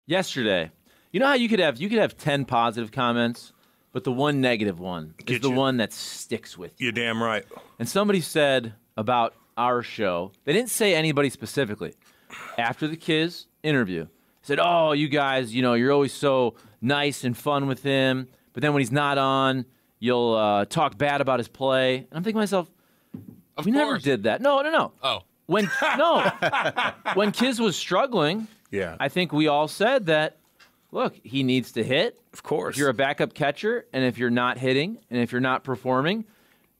yesterday, you know how you could have 10 positive comments, but the one negative one is the one that sticks with you. You're damn right. And somebody said about our show, they didn't say anybody specifically. After the Kiz interview, said, "Oh, you guys, you're always so nice and fun with him, but then when he's not on, you'll talk bad about his play." And I'm thinking to myself, we never did that. No. Oh. When Kiz was struggling, I think we all said that, look, he needs to hit. Of course. If you're a backup catcher, and if you're not hitting, and if you're not performing,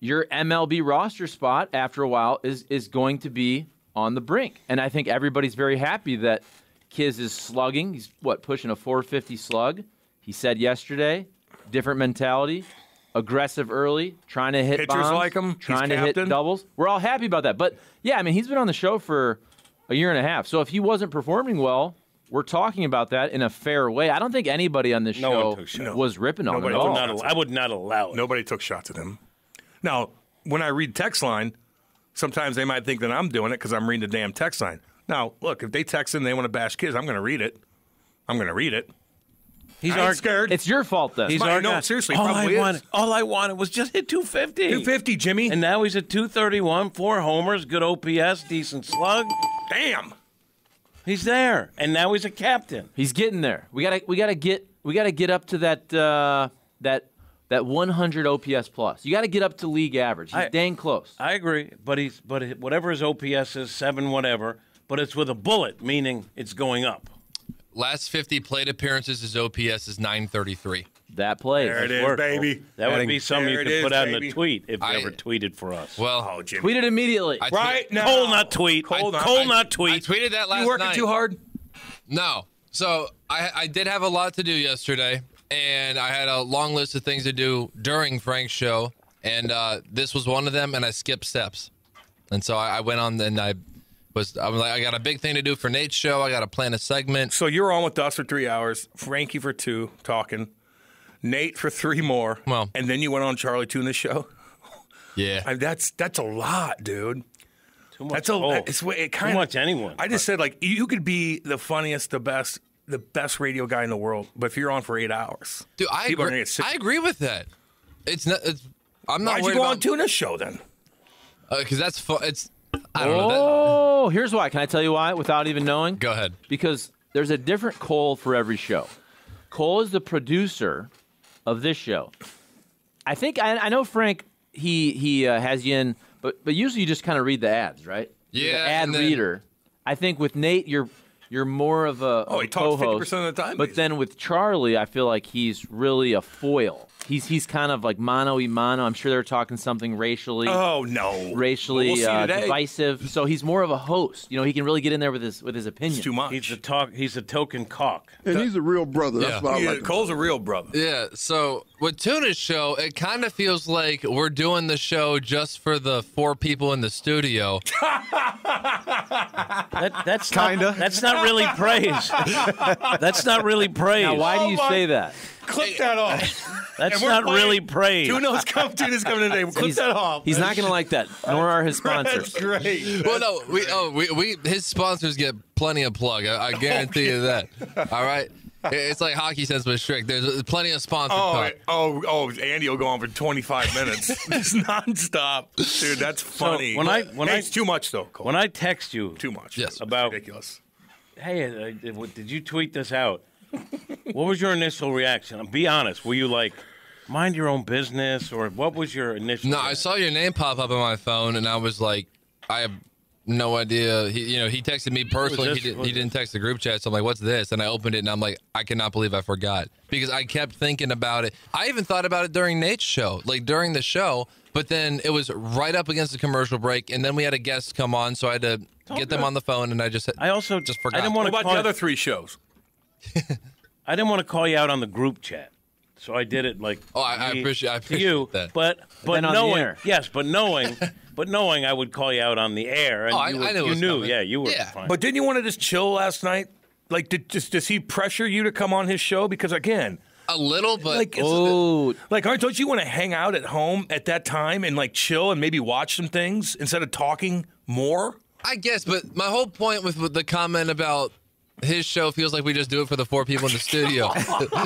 your MLB roster spot after a while is going to be on the brink. And I think everybody's very happy that Kiz is slugging. He's, pushing a 450 slug. He said yesterday, different mentality, aggressive early, trying to hit pitchers bombs, like him, trying to hit doubles. We're all happy about that. But, yeah, I mean, he's been on the show for a year and a half. So if he wasn't performing well, we're talking about that in a fair way. I don't think anybody on this show was ripping on him at all. I would not allow it. Nobody took shots at him. Now, when I read text line, sometimes they might think that I'm doing it because I'm reading the damn text line. Now, look, if they text in and they want to bash Kids, I'm going to read it. I ain't scared. It's your fault, then. No, seriously, all I wanted was just hit 250. 250, Jimmy. And now he's at 231, 4 homers, good OPS, decent slug. Damn. He's there, and now he's a captain. He's getting there. We gotta get up to that 100 OPS plus. You got to get up to league average. He's dang close. I agree, but whatever his OPS is, 7 whatever, but it's with a bullet, meaning it's going up. Last 50 plate appearances, his OPS is 933. That plays. There it is, baby. That would be something you could put out in a tweet if you ever tweeted for us. Well, tweet it immediately. Right now. Cole not tweet. Cole not tweet. I tweeted that last night. You working too hard? No. So I did have a lot to do yesterday, and I had a long list of things to do during Frank's show, and this was one of them, and I skipped steps. And so I went on, and I was like, I got a big thing to do for Nate's show. I got to plan a segment. So you're on with us for 3 hours, Frankie for 2, talking, Nate for 3 more, and then you went on Charlie Tuna's show? Yeah. I mean, that's a lot, dude. Too much. Too much anyone. I just said, like, you could be the funniest, the best radio guy in the world, but if you're on for 8 hours, dude, I agree with that. I'm not. Why'd you go on Tuna's show then? Because that's fun. I don't know. Oh, here's why. Can I tell you why without even knowing? Go ahead. Because there's a different Cole for every show. Cole is the producer of this show. I think I know Frank. He has you in, but usually you just kind of read the ads, right? Yeah, the ad reader. I think with Nate, you're more of a he talks 50% of the time. But then with Charlie, I feel like he's really a foil. He's kind of like mano-a-mano. I'm sure they're talking something racially. Oh no, racially divisive. So he's more of a host. He can really get in there with his opinion. It's too much. He's a token cock, and he's a real brother. That's what I like. Cole's a real brother. Yeah. So with Tuna's show, it kind of feels like we're doing the show just for the 4 people in the studio. That's not really praise. That's not really praise. Now, why do you say that? Clip that off. That's not really praise. Tuna's coming today. Clip that off. He's not going to like that, nor are his sponsors. That's great. Well, no, his sponsors get plenty of plug. I guarantee you that. All right. It's like hockey sense but strict. There's plenty of sponsor talk. Andy will go on for 25 minutes. Just nonstop. Dude, that's funny. So it's too much, though, Cole. When I text you too much. Yes. About, ridiculous. Hey, did you tweet this out? What was your initial reaction? Be honest. Were you like, mind your own business, or what was your initial reaction? I saw your name pop up on my phone, and I was like, I have no idea. He texted me personally. He didn't text the group chat, so I'm like, what's this? And I opened it, and I'm like, I cannot believe I forgot. Because I kept thinking about it. I even thought about it during Nate's show, like during the show, but then it was right up against the commercial break, and then we had a guest come on, so I had to get them on the phone, and I also just forgot. I didn't want to call the other 3 shows. I didn't want to call you out on the group chat, so I did it like. Oh, I appreciate that. But knowing, yes, but knowing I would call you out on the air, and I knew you knew, yeah, you were fine. But didn't you want to just chill last night? Like, does he pressure you to come on his show? Because again, a little, but don't you want to hang out at home at that time and like chill and maybe watch some things instead of talking more? I guess, but my whole point with the comment about his show feels like we just do it for the 4 people in the studio.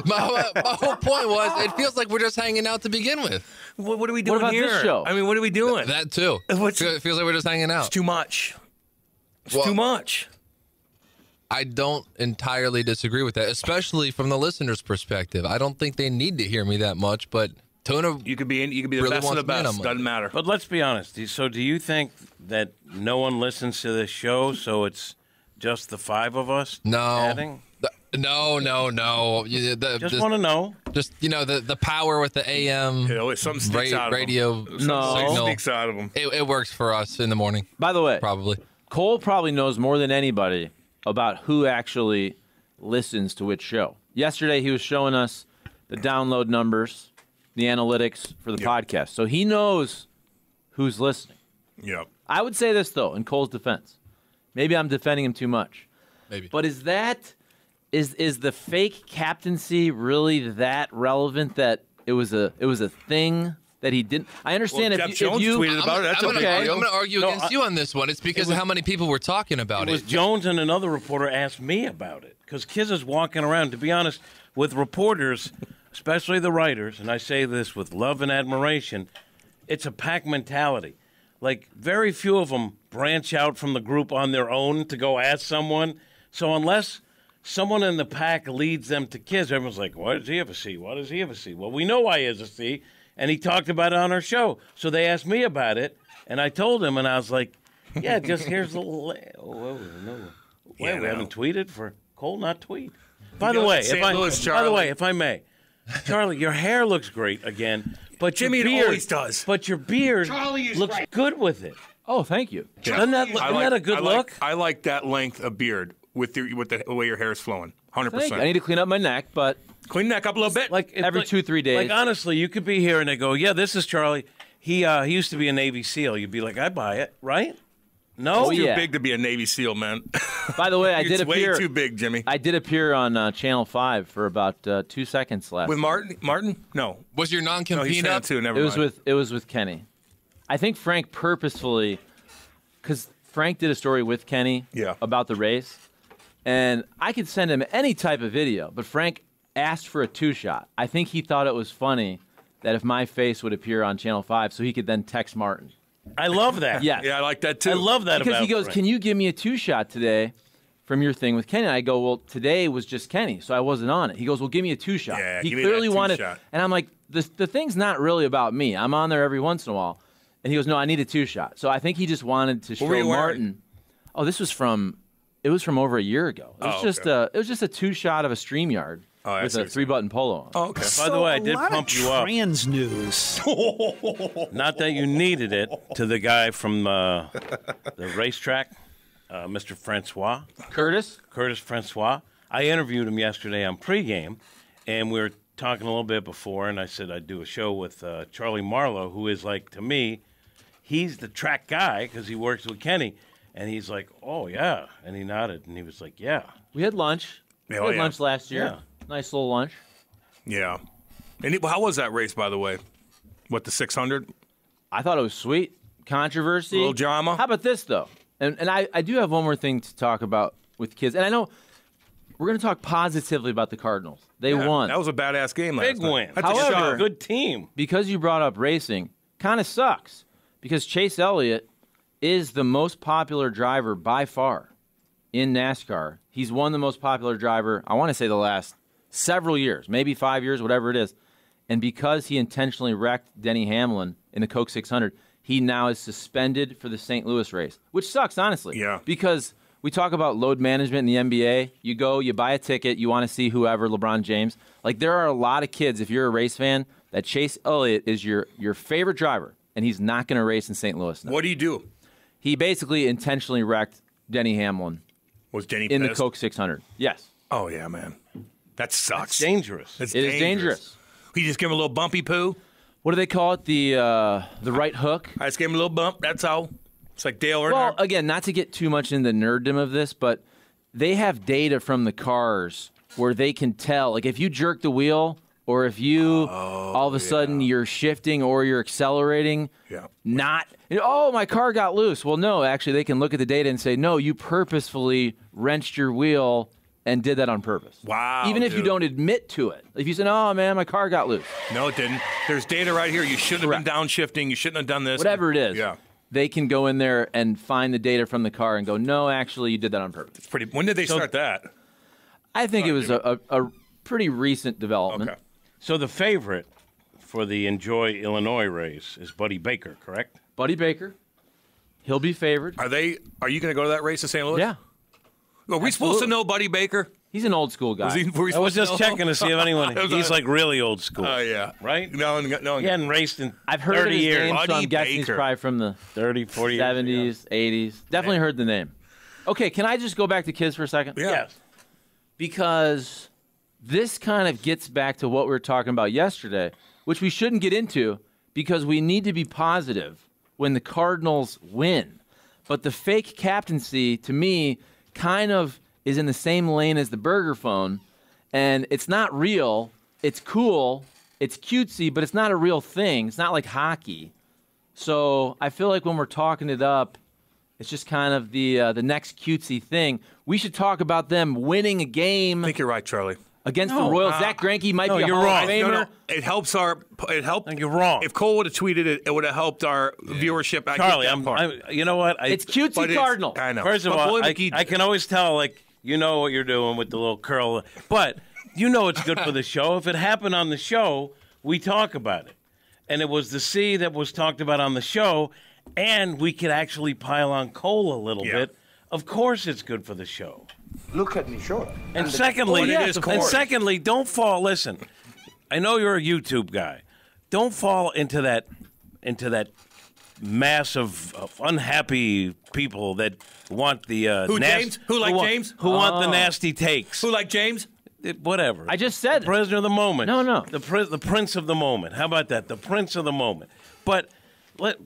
my whole point was it feels like we're just hanging out to begin with. What are we doing about here? this show? I mean, what are we doing? That too. It feels like we're just hanging out. It's too much. It's too much. I don't entirely disagree with that, especially from the listener's perspective. I don't think they need to hear me that much, but Tona, you could be the really best of the best. Doesn't matter. But let's be honest. So do you think that no one listens to this show, so it's just the 5 of us adding? No. Just want to know. Just, the power with the AM something sticks out of radio them. signal. Sticks out of them. It works for us in the morning. By the way, probably. Cole probably knows more than anybody about who actually listens to which show. Yesterday, he was showing us the download numbers, the analytics for the podcast. So he knows who's listening. Yep. I would say this, though, in Cole's defense. Maybe I'm defending him too much. Maybe. But is the fake captaincy really that relevant that it was a thing that he didn't? I understand Jeff Jones tweeted about it. That's I'm going to argue against you on this one. It's because of how many people were talking about it. It was Jones and another reporter asked me about it because Kiz is walking around. To be honest, with reporters, especially the writers, and I say this with love and admiration, it's a pack mentality. Like, very few of them branch out from the group on their own to go ask someone. So unless someone in the pack leads them to Kiz, everyone's like, why does he have a C? Why does he have a C? Well, we know why he has a C, and he talked about it on our show. So they asked me about it, and I told him, and I was like, yeah, just here's the we haven't tweeted for Cole not tweet. By the way, if I may, Charlie, your hair looks great again, but Jimmy, your beard, it always does. But your beard looks good with it. Oh, thank you. Isn't that a good look? I like that length of beard with the way your hair is flowing. 100%. I need to clean up my neck, but clean neck up a little bit. Like every 2-3 days. Like, honestly, you could be here and they go, yeah, this is Charlie. He used to be a Navy SEAL. You'd be like, I buy it, right? No, He's too big to be a Navy SEAL, man. By the way, I did appear. Way too big, Jimmy. I did appear on Channel 5 for about 2 seconds last. With Martin? No. Was your non-compete up? Too. Never mind. It was with Kenny. I think Frank purposefully, because Frank did a story with Kenny about the race, and I could send him any type of video, but Frank asked for a 2-shot. I think he thought it was funny that if my face would appear on Channel 5 so he could then text Martin. I love that. Yes. Yeah, I like that too. I love that because about he goes, Frank. can you give me a 2-shot today from your thing with Kenny? And I go, well, today was just Kenny, so I wasn't on it. He goes, well, give me a 2-shot. Yeah, he give me clearly that wanted, 2-shot. and I'm like, the thing's not really about me. I'm on there every once in a while. And he goes, no, I need a 2-shot. So I think he just wanted to show Martin. Oh, it was from over a year ago. It was just a 2-shot of a StreamYard with a 3-button polo on. Oh, okay. By the way, I did pump you up. Trans news. Not that you needed it, to the guy from the racetrack, Mr. Francois. Curtis Francois. I interviewed him yesterday on pregame, and we were talking a little bit before, and I said I'd do a show with Charlie Marlowe, who is, like, to me, he's the track guy because he works with Kenny. And he's like, oh, yeah. And he nodded, and he was like, yeah. We had lunch. We had lunch last year. Yeah. Nice little lunch. Yeah. And how was that race, by the way? What, the 600? I thought it was sweet. Controversy. A little drama. How about this, though? And I do have one more thing to talk about with kids. And I know we're going to talk positively about the Cardinals. They won. That was a badass game last night. Big win. That's However, a shot. Good team. Because you brought up racing, kind of sucks. Because Chase Elliott is the most popular driver by far in NASCAR. He's won the most popular driver, I want to say the last several years, maybe 5 years, whatever it is. And because he intentionally wrecked Denny Hamlin in the Coke 600, he now is suspended for the St. Louis race, which sucks, honestly. Yeah. Because we talk about load management in the NBA. You go, you buy a ticket, you want to see whoever, LeBron James. Like, there are a lot of kids, if you're a race fan, that Chase Elliott is your favorite driver, and he's not going to race in St. Louis now. What do you do? He basically intentionally wrecked Denny Hamlin. Was Denny in pissed? the Coke 600? Yes. Oh, yeah, man. That sucks. It's dangerous. It is dangerous. You just give him a little bumpy poo? What do they call it? The right hook? I just gave him a little bump. That's all. It's like Dale Earnhardt. Well, again, not to get too much into the nerddom of this, but they have data from the cars where they can tell. Like, if you jerk the wheel or if you all of a sudden you're shifting or you're accelerating, my car got loose. Well, no, actually, they can look at the data and say, no, you purposefully wrenched your wheel and did that on purpose. Wow, Even if you dude. don't admit to it. If you say, "Oh man, my car got loose." No, it didn't. There's data right here. You shouldn't have been downshifting. You shouldn't have done this. Whatever it is. Yeah. They can go in there and find the data from the car and go, "No, actually, you did that on purpose." It's pretty. When did they start that? I think it was a pretty recent development. Okay. So the favorite for the Enjoy Illinois race is Buddy Baker, correct? Buddy Baker, he'll be favored. Are you going to go to that race in St. Louis? Yeah. Are we supposed to know Buddy Baker? He's an old school guy. I was just checking to see if anyone. He's like really old school. Oh, yeah. Right? No. He hadn't raced in I've heard 30 of his years. name, so Buddy I'm guessing he's Baker. probably from the 30, 40 years. 70s, 80s. Definitely heard the name. Okay, can I just go back to kids for a second? Yeah. Yes. Because this kind of gets back to what we were talking about yesterday, which we shouldn't get into because we need to be positive when the Cardinals win. But the fake captaincy, to me, kind of is in the same lane as the burger phone, and it's not real. It's cool. It's cutesy, but it's not a real thing. It's not like hockey. So I feel like when we're talking it up, it's just kind of the next cutesy thing. We should talk about them winning a game I think you're right, Charlie. against the Royals. Zach Greinke might be a you're Hall wrong. of Famer. No. It helps It helped. I think you're wrong. If Cole would have tweeted it, it would have helped our viewership. I Charlie, get that part. you know what? It's cutesy But Cardinal. I know. First of But all, Boyd I McGee- can always tell, like, you know what you're doing with the little curl. But you know it's good for the show. If it happened on the show, we talk about it. And it was the C that was talked about on the show, and we could actually pile on Cole a little Yeah. bit. Of course it's good for the show. Look at me, sure. And secondly, it is, of course. don't fall. Listen, I know you're a YouTube guy. Don't fall into that mass of unhappy people that want the James? Who like James? Who want the nasty takes? Who like James? Whatever. I just said the prisoner of the moment. No. The prince of the moment. How about that? The prince of the moment. But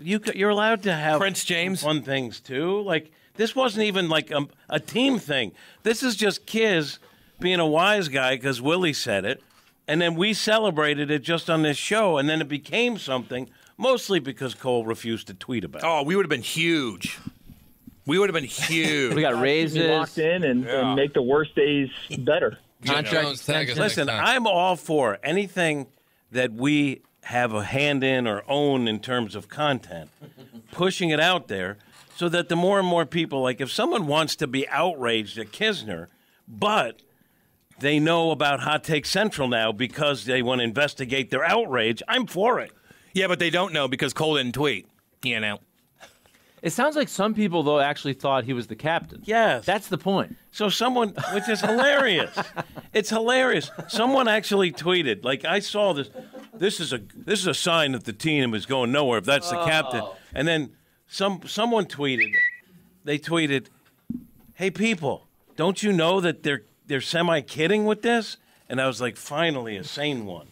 you're allowed to have Prince James? fun things too. Like this wasn't even like a team thing. This is just Kiz being a wise guy because Willie said it, and then we celebrated it just on this show, and then it became something. Mostly because Cole refused to tweet about it. Oh, we would have been huge. We would have been huge. we got Be raises. locked in and make the worst days better. Contract Jones, tag us Listen, next time. I'm all for anything that we have a hand in or own in terms of content, pushing it out there so that the more and more people, like if someone wants to be outraged at Kisner, but they know about Hot Take Central now because they want to investigate their outrage, I'm for it. Yeah, but they don't know because Cole didn't tweet. You know. It sounds like some people, though, actually thought he was the captain. Yes. That's the point. So someone, which is hilarious. It's hilarious. Someone actually tweeted, like I saw this. This is a sign that the team is going nowhere if that's the captain. And then someone tweeted. They tweeted, "Hey people, don't you know that they're semi kidding with this?" And I was like, finally, a sane one.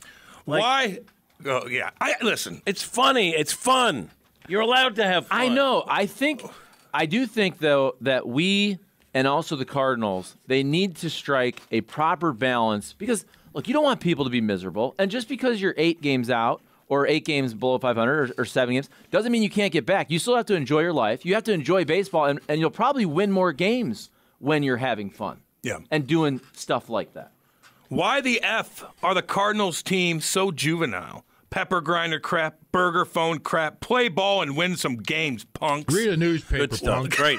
Like, Why? Oh, yeah. Listen. It's funny. It's fun. You're allowed to have fun. I know. I do think, though, that we and also the Cardinals, they need to strike a proper balance because, look, you don't want people to be miserable. And just because you're 8 games out or 8 games below 500 or 7 games doesn't mean you can't get back. You still have to enjoy your life. You have to enjoy baseball, and you'll probably win more games when you're having fun and doing stuff like that. Why the F are the Cardinals team so juvenile? Pepper grinder crap, burger phone crap, play ball and win some games, punks. Read a newspaper, Good stuff. punk. Great.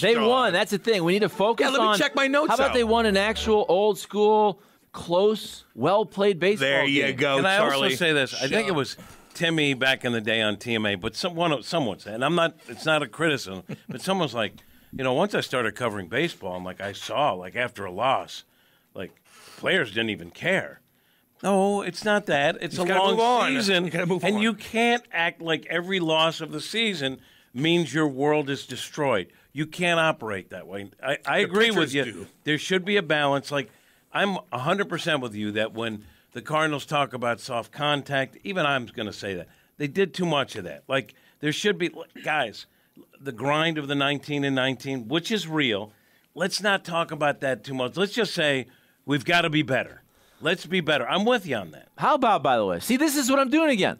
They won. That's the thing. We need to focus on. Yeah, let me check my notes How about out. they won an actual old school, close, well played baseball There you game? go, Can I Charlie. also say this? I think it was Timmy back in the day on TMA, but someone said, and I'm not. It's not a criticism, but someone's like, once I started covering baseball, I'm like, I saw like after a loss, like players didn't even care. No, it's not that. It's a gotta long move on. season, You gotta move and on. you can't act like every loss of the season means your world is destroyed. You can't operate that way. I agree with you. pitchers do. There should be a balance. Like I'm 100% with you that when the Cardinals talk about soft contact, even I'm going to say that they did too much of that. Like there should be, guys, the grind of the 19 and 19, which is real. Let's not talk about that too much. Let's just say we've got to be better. Let's be better. I'm with you on that. How about, by the way? See, this is what I'm doing again.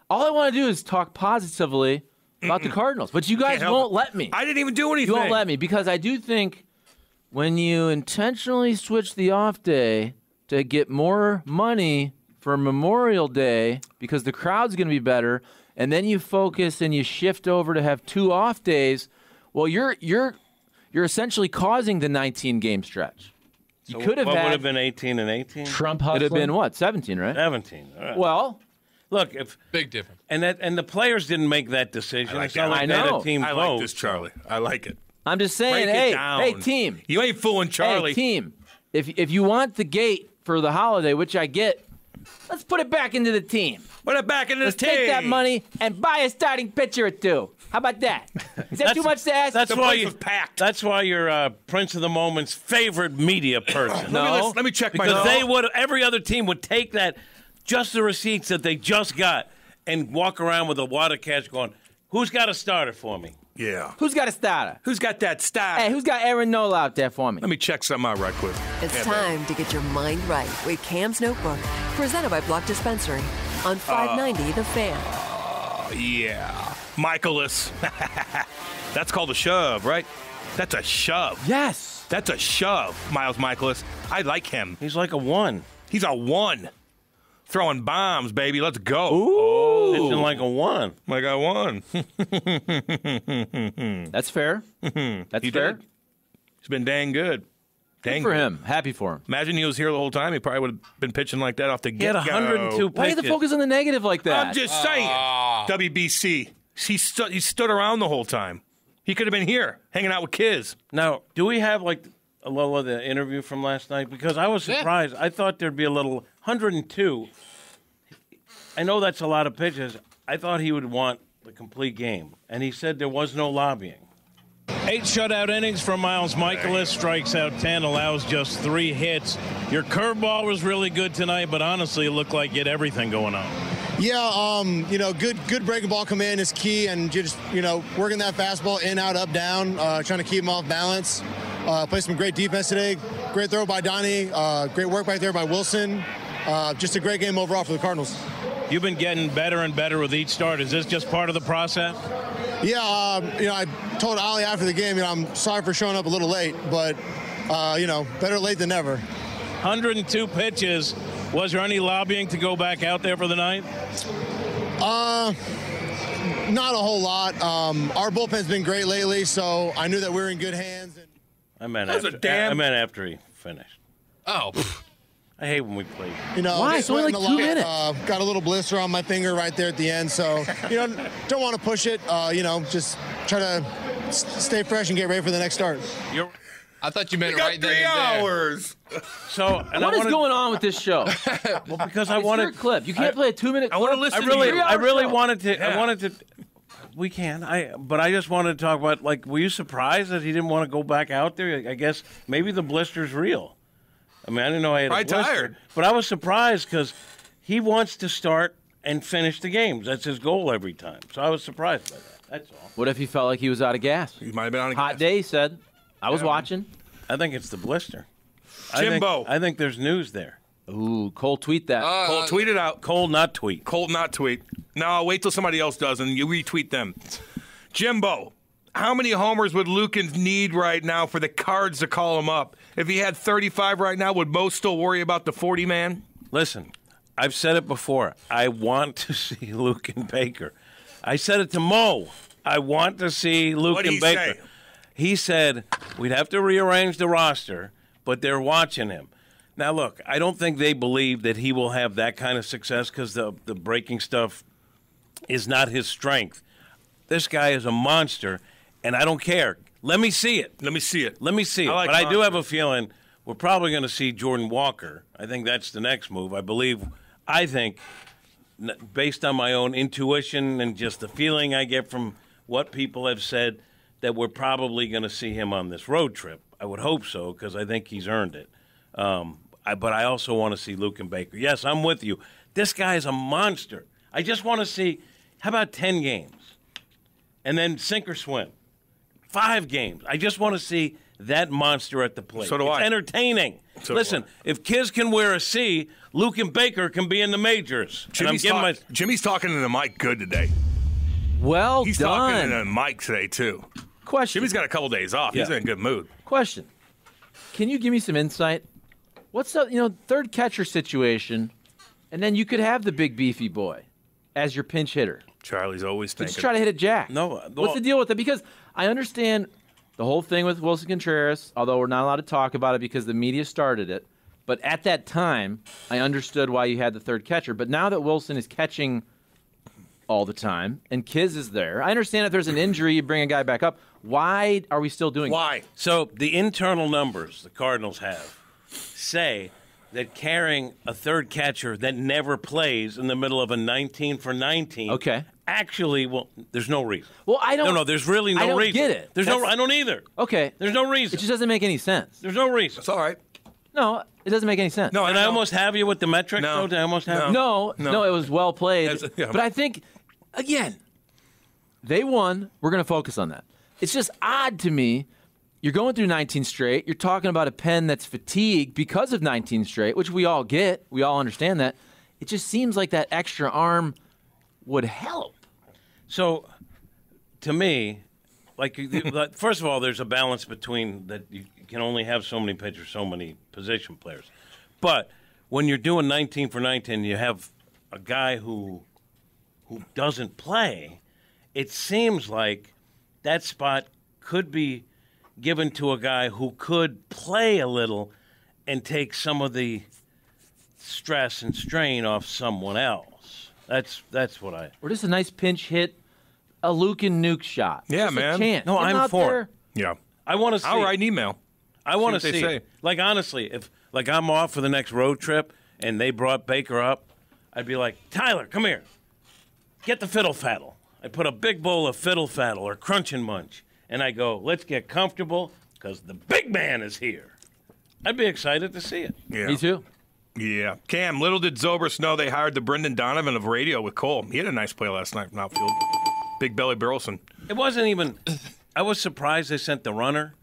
All I want to do is talk positively about the Cardinals, but you guys help won't it. let me. I didn't even do anything. You won't let me because I do think when you intentionally switch the off day to get more money for Memorial Day because the crowd's going to be better, and then you focus and you shift over to have 2 off days, well, you're essentially causing the 19-game stretch. You So could have what had would have been 18 and 18? Trump It'd hustling. have been what, 17, right? 17. All right. Well, Look, if Big difference. and the players didn't make that decision. I like It's not that. like I they had know. a team I vote. like this, Charlie. I like it. I'm just saying, Break it hey, down. hey, team. You ain't fooling Charlie. Hey, team. If you want the gate for the holiday, which I get, let's put it back into the team. Put it back in this Let's team. take that money and buy a starting pitcher or 2. How about that? Is that too much to ask? That's The why place was packed. That's why you're Prince of the Moment's favorite media person. No. Let me check my Because notes. every other team would take that, just the receipts that they just got, and walk around with a wad of cash going, who's got a starter for me? Yeah. Who's got a starter? Who's got that style? Hey, who's got Aaron Nola out there for me? Let me check something out right quick. It's time to get your mind right with Cam's Notebook, presented by Block Dispensary on 590 The Fan. Yeah. Mikolas. That's called a shove, right? That's a shove. Yes. That's a shove, Miles Mikolas. I like him. He's like a 1. He's a 1. Throwing bombs, baby. Let's go. Ooh. Pitching like a 1. Like I won. That's fair. That's He fair. did. He's been dang good. Dang Good for good. him. Happy for him. Imagine he was here the whole time. He probably would have been pitching like that off the He had get-go. 102 Why do you have to pitches. focus on the negative like that? I'm just saying. WBC. He stood around the whole time. He could have been here, hanging out with kids. Now, do we have like a little of the interview from last night? Because I was surprised. I thought there'd be a little 102. I know that's a lot of pitches. I thought he would want the complete game. And he said there was no lobbying. 8 shutout innings from Miles Mikolas, strikes out 10, allows just 3 hits. Your curveball was really good tonight, but honestly, it looked like you had everything going on. Yeah, good breaking ball command is key, and just, working that fastball in, out, up, down, trying to keep him off balance. Played some great defense today. Great throw by Donnie. Great work back there by Wilson. Just a great game overall for the Cardinals. You've been getting better and better with each start. Is this just part of the process? Yeah, I told Ali after the game, I'm sorry for showing up a little late, but, better late than never. 102 pitches. Was there any lobbying to go back out there for the night? Not a whole lot. Our bullpen's been great lately, so I knew that we were in good hands. And I meant That was after he finished. Oh, I hate when we play. Why? It's only like 2 minutes. Got a little blister on my finger right there at the end, so don't want to push it. Just try to stay fresh and get ready for the next start. I thought you meant Got right 3 there. hours. So, What is going on with this show? Well, because I It's wanted your clip. You can't play a 2-minute clip. I want to listen I really, to you. I really show. wanted to. Yeah. I wanted to. We can. But I just wanted to talk about. Like, were you surprised that he didn't want to go back out there? I guess maybe the blister's real. I mean, I didn't know I had Probably a blister, tired. but I was surprised because he wants to start and finish the games. That's his goal every time. So I was surprised by that. That's all. What if he felt like he was out of gas? He might have been on a Hot gas. day, he said. I was watching. I think it's the blister. Jimbo. I think there's news there. Ooh, Cole, tweet that. Cole, tweet it out. Cole, not tweet. Cole, not tweet. No, wait till somebody else does, and you retweet them. Jimbo, how many homers would Lukin need right now for the Cards to call him up? If he had 35 right now, would Mo still worry about the 40-man? Listen, I've said it before. I want to see Lukin Baker. I said it to Mo. I want to see What'd Lukin he Baker. say? He said we'd have to rearrange the roster, but they're watching him. Now, look, I don't think they believe that he will have that kind of success because the breaking stuff is not his strength. This guy is a monster, and I don't care. Let me see it. Let me see it. Let me see it. I like But I do monster. have a feeling we're probably going to see Jordan Walker. I think that's the next move. I think, based on my own intuition and just the feeling I get from what people have said, that we're probably going to see him on this road trip. I would hope so because I think he's earned it. But I also want to see Lukin Baker. Yes, I'm with you. This guy is a monster. I just want to see, how about 10 games? And then sink or swim. 5 games. I just want to see that monster at the plate. So do it's I. entertaining. So do Listen, if Kiz can wear a C, Lukin Baker can be in the majors. And I'm giving Jimmy's talking to the mic good today. Well He's done. talking to the mic today, too. Question. Jimmy's got a couple days off. He's Yeah. in a good mood. Question. Can you give me some insight? What's the third catcher situation, and then you could have the big beefy boy as your pinch hitter. Charlie's always thinking. Just try to hit it, Jack. No, what's the deal with it? Because I understand the whole thing with Wilson Contreras, although we're not allowed to talk about it because the media started it. But at that time, I understood why you had the third catcher. But now that Wilson is catching all the time and Kiz is there, I understand if there's an injury, you bring a guy back up. Why are we still doing Why? it? So the internal numbers the Cardinals have say that carrying a third catcher that never plays in the middle of a 19 for 19. Okay. Actually, there's no reason. Well, I don't. No, there's really no I don't reason. get it. I don't either. Okay. There's no reason. It just doesn't make any sense. There's no reason. It's all right. No, it doesn't make any sense. No, And I almost have you with the metrics. No. I almost have you. No, it was well played. Yeah. But I think, again, they won. We're going to focus on that. It's just odd to me. You're going through 19 straight. You're talking about a pen that's fatigued because of 19 straight, which we all get. We all understand that. It just seems like that extra arm would help. So, to me, first of all, there's a balance between that you can only have so many pitchers, so many position players. But when you're doing 19 for 19, you have a guy who doesn't play. It seems like that spot could be given to a guy who could play a little and take some of the stress and strain off someone else. That's what I. Or just a nice pinch hit, a Luke and Nuke shot. Yeah, just man. A chance. No, Get I'm out for there. it. Yeah. I want to see. I'll write an email. I want to what see. they It. say. Like honestly, if I'm off for the next road trip and they brought Baker up, I'd be like, Tyler, come here, get the fiddle faddle. I put a big bowl of fiddle faddle or crunch and munch, and I go, let's get comfortable because the big man is here. I'd be excited to see it. Yeah. Me too. Yeah. Cam, little did Zobrist know they hired the Brendan Donovan of radio with Cole. He had a nice play last night from outfield. Big Belly Burleson. It wasn't even. I was surprised they sent the runner,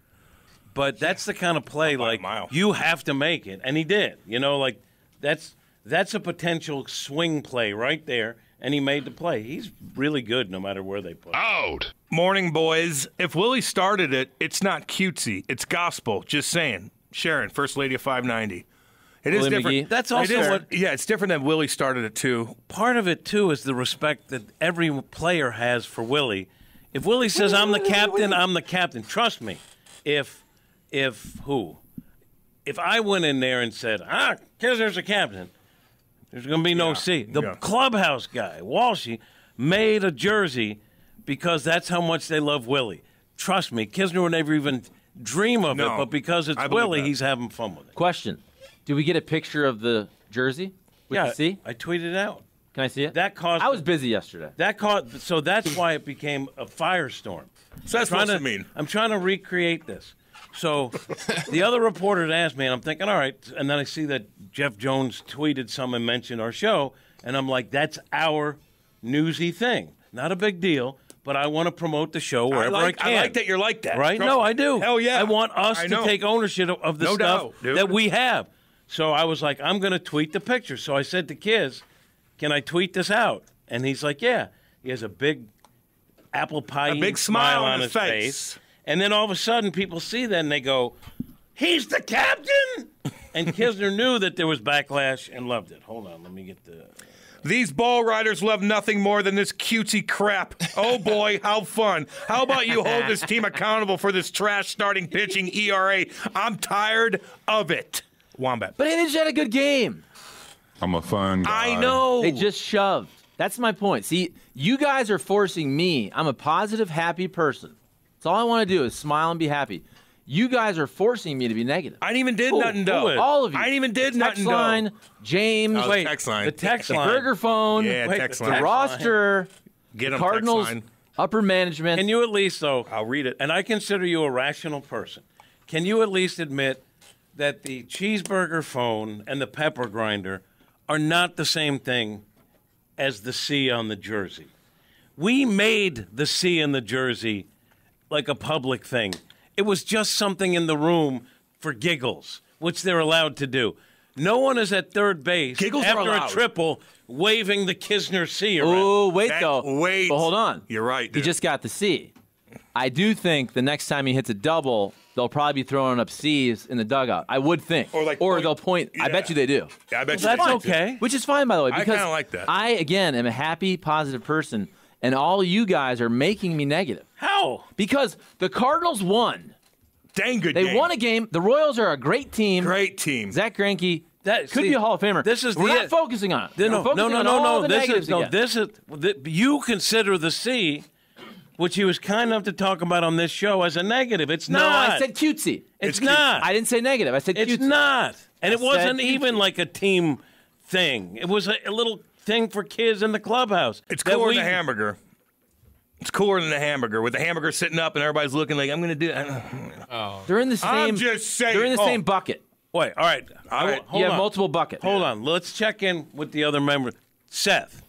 but that's the kind of play By a like mile. you have to make it, and he did. Like that's a potential swing play right there, and he made the play. He's really good no matter where they put him. Out. Morning, boys. If Willie started it, it's not cutesy. It's gospel. Just saying. Sharon, First Lady of 590. It is Willie different. McGee. That's also It is- what- Yeah, it's different than Willie started it too. Part of it too is the respect that every player has for Willie. If Willie says I'm the captain, I'm the captain. Trust me. If I went in there and said, Kisner's a captain, there's going to be no C. The clubhouse guy, Walshy, made a jersey because that's how much they love Willie. Trust me, Kisner would never even dream of it, but because it's I believe Willie, that. he's having fun with it. Question: did we get a picture of the jersey with the C? I tweeted it out. Can I see it? That caused. I was busy yesterday. So that's why it became a firestorm. So that's supposed to mean. I'm trying to recreate this. So the other reporters asked me, and I'm thinking, all right. And then I see that Jeff Jones tweeted some and mentioned our show, and I'm like, that's our newsy thing. Not a big deal, but I want to promote the show wherever I can. I like that you're like that. Right? Trust No, me. I do. Hell yeah. I want us to take ownership of the No stuff doubt, dude. that we have. So I was like, I'm going to tweet the picture. So I said to Kiz, can I tweet this out? And he's like, yeah. He has a big apple pie big smile on on his his face. And then all of a sudden people see that and they go, he's the captain? And Kisner knew that there was backlash and loved it. Hold on, let me get the... These ball riders love nothing more than this cutesy crap. Oh, boy, how fun. How about you hold this team accountable for this trash starting pitching ERA? I'm tired of it. Wombat. But they just had a good game. I'm a fun guy. I know. They just shoved. That's my point. See, you guys are forcing me. I'm a positive, happy person. That's all I want to do is smile and be happy. You guys are forcing me to be negative. I ain't even did nothing, though. All of you. I ain't even did Text nothing, line, though. James, Oh, the text line. The text the line. burger phone, Yeah, Wait, text the the line. roster, Get 'em, Cardinals, text line. upper management. Can you at least, though... I'll read it. And I consider you a rational person. Can you at least admit that the cheeseburger phone and the pepper grinder are not the same thing as the C on the jersey? We made the C in the jersey like a public thing. It was just something in the room for giggles, which they're allowed to do. No one is at third base Giggles are after a allowed. triple waving the Kisner C around. Oh, wait, That- though. wait. But hold on. You're right, He dude. just got the C. I do think the next time he hits a double, they'll probably be throwing up C's in the dugout. I would think. Or they'll point. I bet you they do. Yeah, I bet you That's they do. okay. Which is fine, by the way, I because kinda like that. I, again, am a happy, positive person, and all you guys are making me negative. How? Because the Cardinals won. Dang good They game. won a game. The Royals are a great team. Great team. Zach Greinke could be a Hall of Famer. We're not focusing on it. No. You consider the C, which he was kind enough to talk about on this show, as a negative. It's not. No, I said cutesy. It's not. I didn't say negative. I said cutesy. It's not. And it wasn't said even like a team thing. It was a little thing for kids in the clubhouse. It's cooler than a hamburger. It's cooler than a hamburger, with the hamburger sitting up and everybody's looking like, I'm going to do it. They're in the same. I'm just saying. They're in the same bucket. Wait, all right. You have multiple buckets. Hold on. Let's check in with the other members. Seth,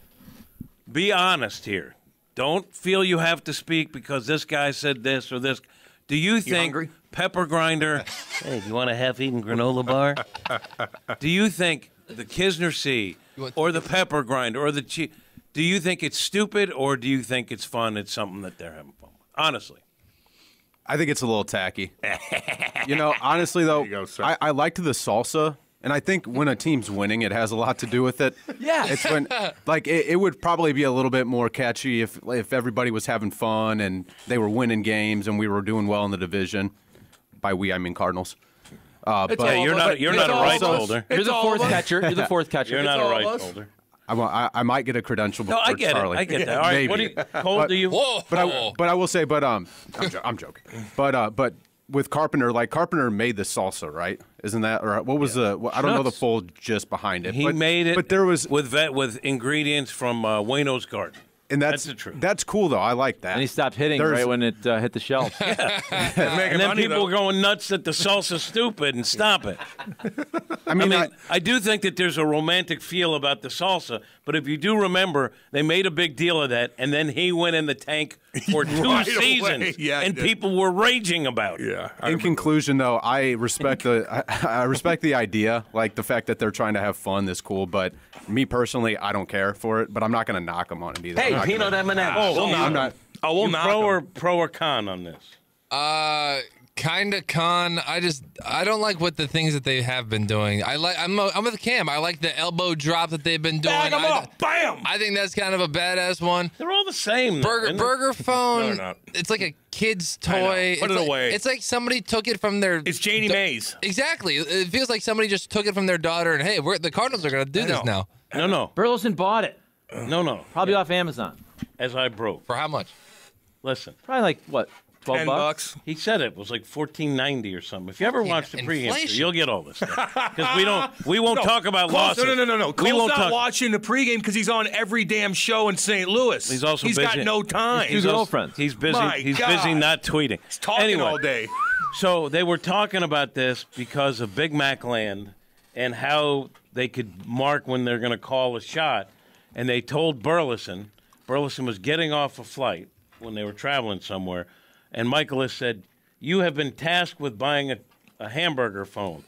be honest here. Don't feel you have to speak because this guy said this or this. Do you think hungry? Pepper Grinder, hey, do you want a half-eaten granola bar? Do you think the Kisner C or the Pepper Grinder or the cheese, do you think it's stupid or do you think it's fun? It's something that they're having fun with? Honestly. I think it's a little tacky. Honestly, though, I liked the salsa, and I think when a team's winning, it has a lot to do with it. Yeah. It's when, it would probably be a little bit more catchy if everybody was having fun and they were winning games and we were doing well in the division. By we, I mean Cardinals. But you're not a rights holder. You're the fourth catcher. You're the fourth catcher. You're not a rights holder. I might get a credential before I get Charlie. it. I get that. All right. Maybe. What do you, Cole, do you? Whoa. But I will say, I'm joking. But with Carpenter, Carpenter made the salsa, right? Isn't that, or what was I don't know the full gist behind it. He made it. But there was with ingredients from Wayno's garden. And that's the truth. That's cool, though. I like that. And he stopped hitting right when it hit the shelf. And then people were going nuts that the salsa's stupid and stop it. I mean, I do think that there's a romantic feel about the salsa, but if you do remember, they made a big deal of that, and then he went in the tank for 2 seasons, and people were raging about it. Yeah. In conclusion, though, I respect the idea, like the fact that they're trying to have fun is cool, but me personally, I don't care for it, but I'm not going to knock them on it either. Hey, peanut M&Ms. I'm not. We'll knock pro or con on this? Kind of con. I don't like what the things that they have been doing. I'm with Cam. I like the elbow drop that they've been doing. Bag 'em up. Bam! I think that's kind of a badass one. They're all the same. Burger phone. No, they're not. It's like a kid's toy. Put it away. It's like somebody took it from their. It's Janie Mays. Exactly. It feels like somebody just took it from their daughter and hey, the Cardinals are going to do this now. No. Burleson bought it. No. Probably off Amazon. As I broke. For how much? Listen. Probably like what? $12. He said it was like $14.90 or something. If you ever watch the pregame show, you'll get all this stuff. Because we won't talk about losses. No. Cole's not watching the pregame because he's on every damn show in St. Louis. He's also busy. Got no time. He's girlfriends. He's busy. My He's God. busy not tweeting. He's talking all day. So they were talking about this because of Big Mac Land and how they could mark when they're going to call a shot. And they told Burleson was getting off a flight when they were traveling somewhere. And Mikolas said, you have been tasked with buying a hamburger phone.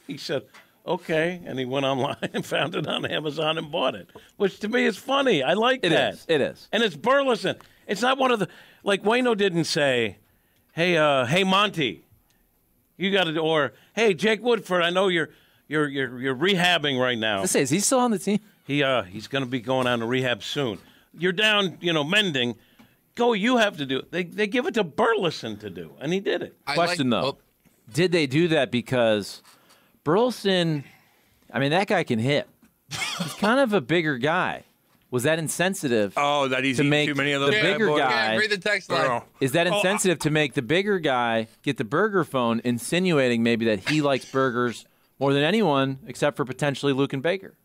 He said, okay. And he went online and found it on Amazon and bought it, which to me is funny. I like that. It is. And it's Burleson. It's not one of the, like Wayno didn't say, hey, Monty, you got to, or, hey, Jake Woodford, I know you're rehabbing right now. Let's say, is he still on the team? He's going to be going on to rehab soon. You're down, mending. Go, you have to do it. They give it to Burleson to do, and he did it. Question, though. Did they do that because Burleson, that guy can hit. He's kind of a bigger guy. Was that insensitive? Oh, that he's to eating make too many of those the bigger guy? Read the text line. Is that insensitive to make the bigger guy get the burger phone, insinuating maybe that he likes burgers more than anyone except for potentially Luke and Baker?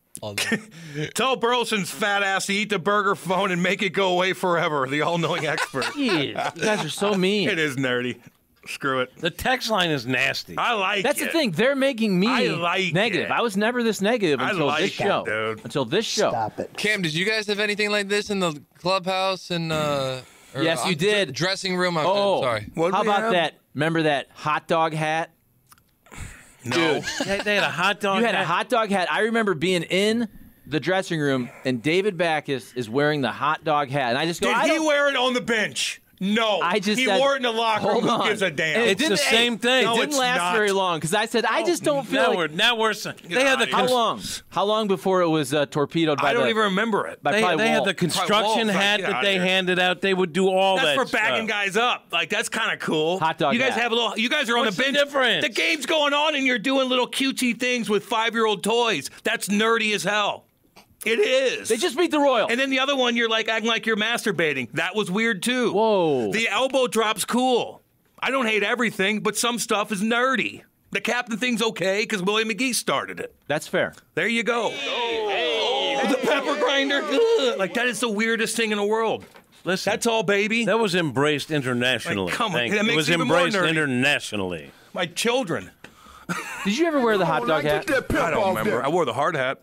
Tell Burleson's fat ass to eat the burger phone and make it go away forever. The all-knowing expert. Jeez, you guys are so mean. It is nerdy. Screw it. The text line is nasty. I like That's it. the thing. They're making me negative. it. I was never this negative until this show. Dude. Until this show. Stop it. Cam, did you guys have anything like this in the clubhouse and? Yes, you did. Dressing room. Sorry. What'd How we about have? that? Remember that hot dog hat? No. Dude, They had a hot dog. you had a hot dog hat. I remember being in the dressing room, and David Backus is wearing the hot dog hat. And I just go, Did he wear it on the bench? No, he wore it in the locker room. Who gives a damn? It's the same thing. It didn't last very long because I said I just don't feel now we're they had the how long before it was torpedoed by I don't even remember it. They had the construction hat that they handed out. They would do all that. That's for bagging guys up. Like that's kind of cool. Hot dog. You guys have a little. You guys are on the bench. The game's going on, and you're doing little cutesy things with 5-year-old toys. That's nerdy as hell. It is. They just beat the Royals. And then the other one, you're like acting like you're masturbating. That was weird too. Whoa. The elbow drop's cool. I don't hate everything, but some stuff is nerdy. The captain thing's okay because Willie McGee started it. That's fair. There you go. The pepper grinder. Ugh. Like that is the weirdest thing in the world. Listen, that's all, baby. That was embraced internationally. Like, come on, it was embraced internationally. My children. Did you ever wear the hot dog hat? I don't remember. I wore the hard hat.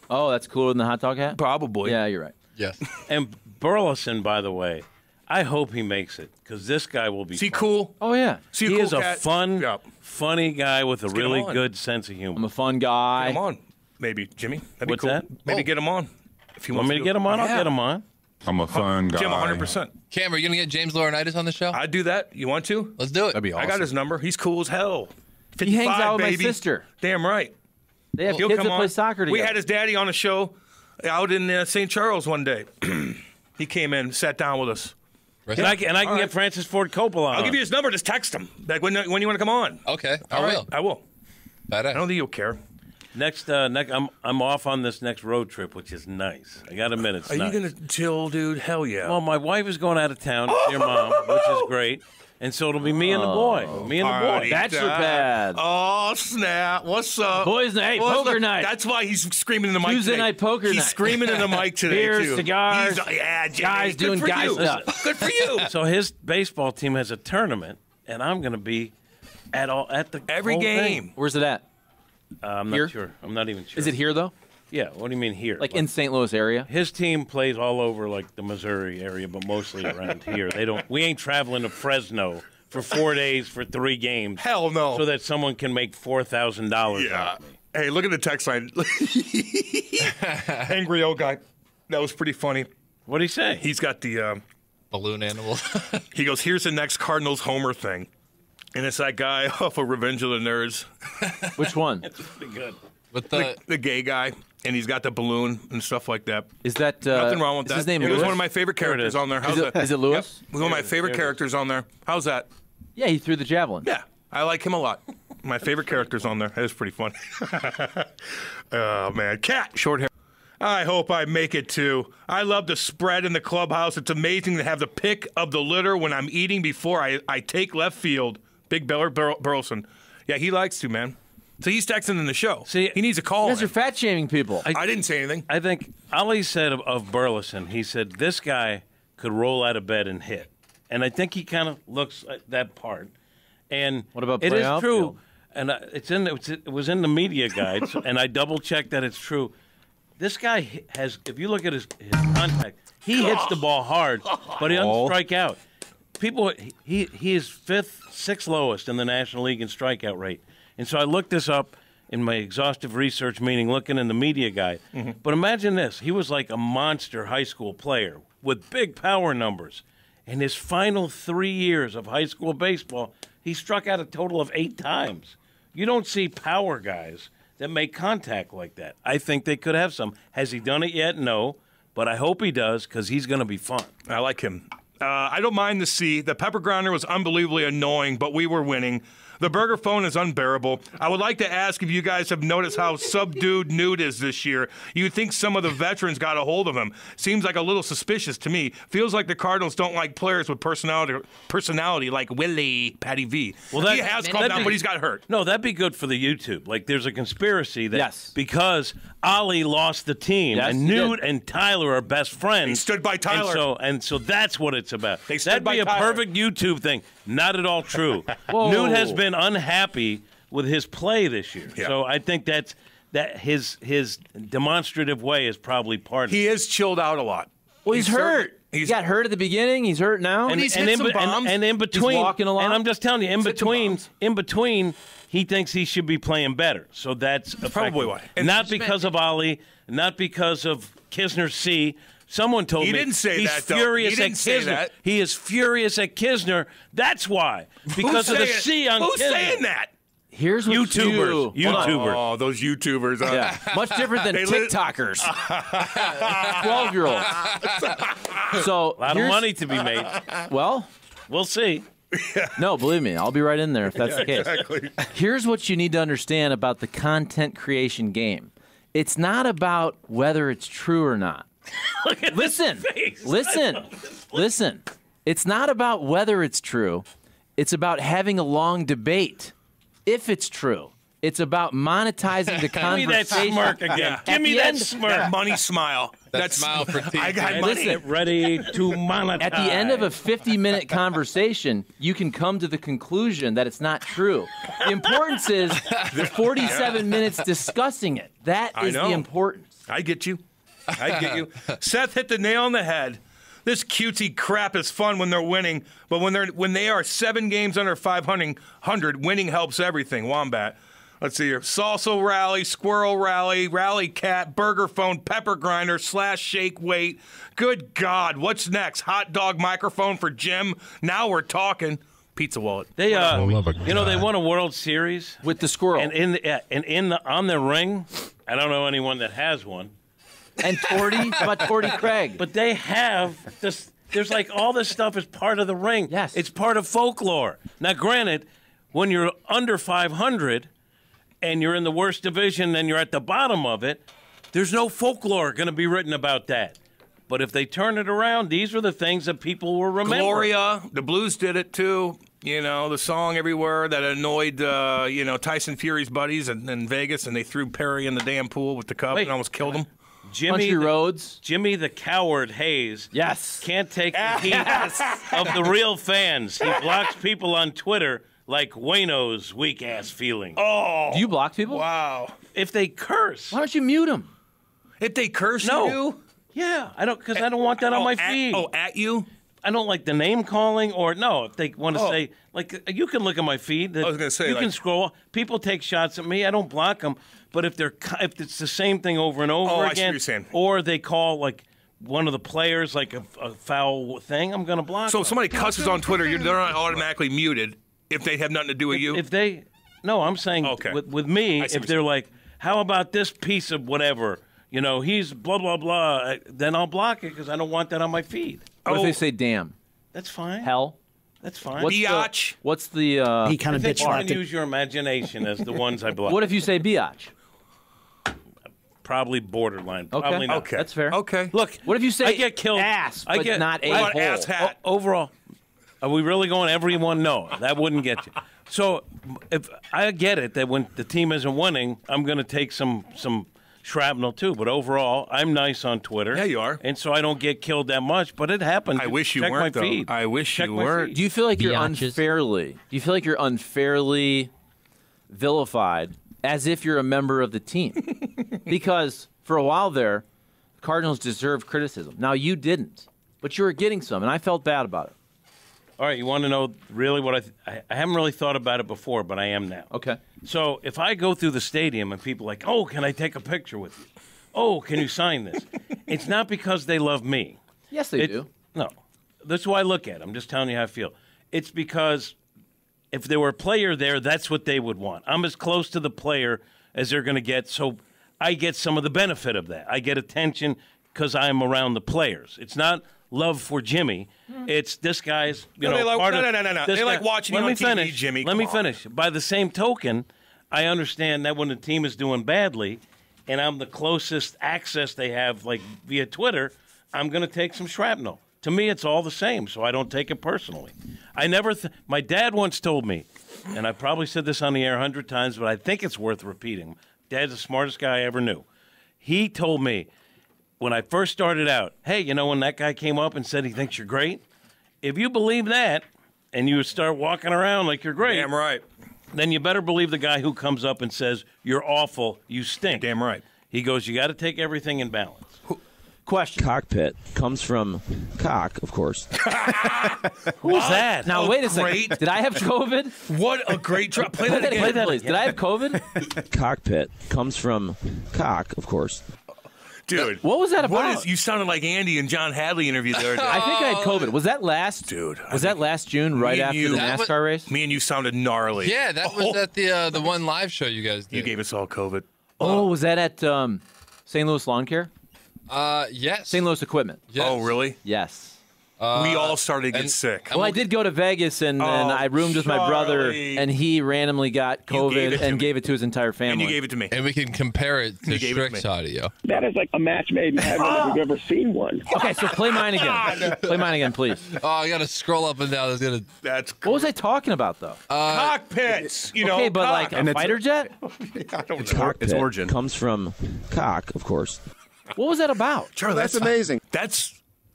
Oh, that's cooler than the hot dog hat? Probably. Yeah, you're right. Yes. And Burleson, by the way, I hope he makes it because this guy will be. Is he cool? Oh, yeah. He is a funny guy with a really good sense of humor. I'm a fun guy. Get him on, maybe, Jimmy. That'd What's be cool. that? Maybe get him on. If you want me to get him on, I'll get him on. I'm a fun guy. Jim, 100%. Cam, are you going to get James Laurinaitis on the show? I'd do that. You want to? Let's do it. That'd be awesome. I got his number. He's cool as hell. He hangs out with baby. my sister. Damn right. They have He'll kids come that on. play soccer together. We had his daddy on a show out in St. Charles one day. He came in, sat down with us. And I can get Francis Ford Coppola on. I'll give you his number. Just text him. Like when you want to come on. Okay, I will. Badass. I don't think you'll care. Next, I'm off on this next road trip, which is nice. I got a minute. Are you gonna chill, dude? Hell yeah. Well, my wife is going out of town to see her mom, which is great. And so it'll be me and the boy. Me and the boy. Bachelor pad. Oh, snap. What's up? Boys' night, poker night. That's why he's screaming in the mic Tuesday today. night poker night. He's screaming in the mic today, Beers, too. cigars. Yeah, Jimmy. Guys doing guy stuff. Good for you. So his baseball team has a tournament, and I'm going to be at the every whole game. thing. Where's it at? I'm not sure. I'm not even sure. Is it here, though? Yeah. What do you mean here? Like in St. Louis area? His team plays all over, like the Missouri area, but mostly around here. We ain't traveling to Fresno for 4 days for 3 games. Hell no. So that someone can make $4,000 off me. Hey, look at the text line. Angry old guy. That was pretty funny. What'd he say? He's got the balloon animal. He goes, here's the next Cardinals homer thing. And it's that guy off of Revenge of the Nerds. Which one? It's pretty good. With the gay guy. And he's got the balloon and stuff like that. Is that nothing wrong with that? His name it Lewis? was one of my favorite characters on there. How's that? Is it Lewis? Yep. One of my favorite characters on there. How's that? Yeah, he threw the javelin. Yeah, I like him a lot. My favorite character's on there. That was pretty funny. Oh, man. Cat, short hair. I hope I make it, too. I love the spread in the clubhouse. It's amazing to have the pick of the litter when I'm eating before I take left field. Big Burleson. Yeah, he likes to, man. So he's texting in the show. See, he needs a call. You guys are fat-shaming people. I didn't say anything. I think Ali said of Burleson, he said, this guy could roll out of bed and hit. And I think he kind of looks like that part. And what about it play is true. outfield? And it was in the media guide, and I double-checked that it's true. This guy has, if you look at his contact, he hits the ball hard, but he doesn't strike out. People, he is 5th, 6th lowest in the National League in strikeout rate. And so I looked this up in my exhaustive research, meaning looking in the media guide. Mm-hmm. But imagine this. He was like a monster high school player with big power numbers. In his final 3 years of high school baseball, he struck out a total of 8 times. You don't see power guys that make contact like that. I think they could have some. Has he done it yet? No. But I hope he does because he's going to be fun. I like him. I don't mind the C. The pepper grinder was unbelievably annoying, but we were winning. The burger phone is unbearable. I would like to ask if you guys have noticed how subdued Newt is this year. You'd think some of the veterans got a hold of him. Seems like a little suspicious to me. Feels like the Cardinals don't like players with personality like Willie, Patty V. Well, he has come down, but he's got hurt. No, that'd be good for the YouTube. Like, there's a conspiracy that because Ali lost the team and Newt and Tyler are best friends. He stood by Tyler. And so that's what it's about. That'd be a perfect YouTube thing. Not at all true. Newt has been unhappy with his play this year. Yeah. So I think that his demonstrative way is probably part of it. He is chilled out a lot. Well, he's hurt. He got hurt at the beginning. He's hurt now. And he's hit some bombs. And in between, he's walking a lot. And I'm just telling you, in between, he thinks he should be playing better. So that's probably why. Not because of Ali, not because of Kisner C, Someone told He me didn't say he's that, though. furious He didn't at say Kisner. that. He is furious at Kisner. That's why. Because of the C on Who's Kisner. saying that? Here's what YouTubers. YouTubers. Oh, those YouTubers. Yeah, much different than TikTokers. 12-year-olds. So A lot of money to be made. Well, we'll see. No, believe me, I'll be right in there if that's the case. Exactly. Here's what you need to understand about the content creation game. It's not about whether it's true or not. Listen. It's not about whether it's true. It's about having a long debate if it's true. It's about monetizing the conversation. Give me that smirk again. Give me that smirk. That money smile. That smile for TV. I got money. Get ready to monetize. At the end of a 50-minute conversation, you can come to the conclusion that it's not true. The importance is the 47 minutes discussing it. That is the importance. I get you. Seth hit the nail on the head. This cutesy crap is fun when they're winning, but when they are 7 games under 500, winning helps everything. Wombat. Let's see here. Salsa rally, squirrel rally, rally cat, burger phone, pepper grinder, / shake weight. Good God, what's next? Hot dog microphone for Jim. Now we're talking. Pizza wallet. They, they won a World Series with the squirrel, and on the ring. I don't know anyone that has one. And Torty, how about Torty Craig? But they have this. There's like all this stuff is part of the ring. Yes, it's part of folklore. Now, granted, when you're under 500 and you're in the worst division and you're at the bottom of it, there's no folklore going to be written about that. But if they turn it around, these are the things that people will remember. Gloria, the Blues did it too. You know, the song everywhere that annoyed, Tyson Fury's buddies in Vegas, and they threw Perry in the damn pool with the cup and almost killed him. Country Roads. Jimmy the Coward Hayes. Yes. Can't take the heat of the real fans. He blocks people on Twitter like Wayno's weak-ass feeling. Oh. Do you block people? Wow. If they curse. Why don't you mute them? If they curse No. you? Yeah, because I don't want that on my feed. At you? I don't like the name calling or no. If they want to say like you can look at my feed. I was going to say you can scroll. People take shots at me. I don't block them. But if it's the same thing over and over I see what again, you're saying. or they call like one of the players like a foul thing, I'm going to block. So them. if somebody cusses on Twitter, they're not automatically muted if they have nothing to do with you. No, I'm saying with me. If they're like, how about this piece of whatever? You know, he's blah, blah, blah. Then I'll block it because I don't want that on my feed. What if they say damn? That's fine. Hell? That's fine. Biatch. What's the... he kind of bitch You can use your imagination as the ones I block. What if you say biatch? Probably borderline. Okay. Probably not. Okay. That's fair. Okay. Look, what if you say I get killed. ass, but not a What hole? ass hat? Overall, are we really going everyone? No, that wouldn't get you. So if I get it that when the team isn't winning, I'm going to take some shrapnel too. But overall, I'm nice on Twitter. Yeah, you are. And so I don't get killed that much. But it happens. I wish you Check weren't, my though. feed. I wish Check you my weren't. feed. Do you feel like you're Biatches. unfairly vilified as if you're a member of the team? Because for a while there, the Cardinals deserved criticism. Now, you didn't, but you were getting some, and I felt bad about it. All right, you want to know really what I haven't really thought about it before, but I am now. Okay. So if I go through the stadium and people are like, oh, can I take a picture with you? Oh, can you sign this? It's not because they love me. Yes, they do. No. That's why I look at it. I'm just telling you how I feel. It's because if there were a player there, that's what they would want. I'm as close to the player as they're going to get, so I get some of the benefit of that. I get attention because I'm around the players. It's not love for Jimmy. It's this guy's, No. They like watching you on TV, Jimmy. Let me finish. By the same token, I understand that when the team is doing badly and I'm the closest access they have, like via Twitter, I'm going to take some shrapnel. To me, it's all the same, so I don't take it personally. I never. My dad once told me, and I probably said this on the air 100 times, but I think it's worth repeating. Dad's the smartest guy I ever knew. He told me when I first started out, hey, you know when that guy came up and said he thinks you're great? If you believe that and you start walking around like you're great, Damn right. then you better believe the guy who comes up and says, you're awful, you stink. Damn right. He goes, you got to take everything in balance. Question. Cockpit comes from cock, of course. Who's that? Now, wait a second. Did I have COVID? What a great drop. Play that again. Please. Did I have COVID? Cockpit comes from cock, of course. Dude, What was that about? You sounded like Andy and John Hadley interviewed the other day. I think I had COVID. Was that last? Dude, was that last June, right after the NASCAR race? Me and you sounded gnarly. Yeah, that was at the one live show you guys did. You gave us all COVID. Oh, was that at St. Louis Lawn Care? Yes. St. Louis Equipment. Yes. Oh, really? Yes. We all started to get sick. Well, I did go to Vegas, and I roomed with my brother, and he randomly got COVID and gave it to his entire family. And you gave it to me. And we can compare it to Strick's audio. That is like a match made in heaven if we've ever seen one. Okay, so play mine again. Play mine again, please. Oh, I got to scroll up and down. That's What was I talking about, though? cockpits. You know, Okay, but like a fighter jet? I don't know. Cockpit Its origin. comes from cock, of course. What was that about? Charlie, That's amazing.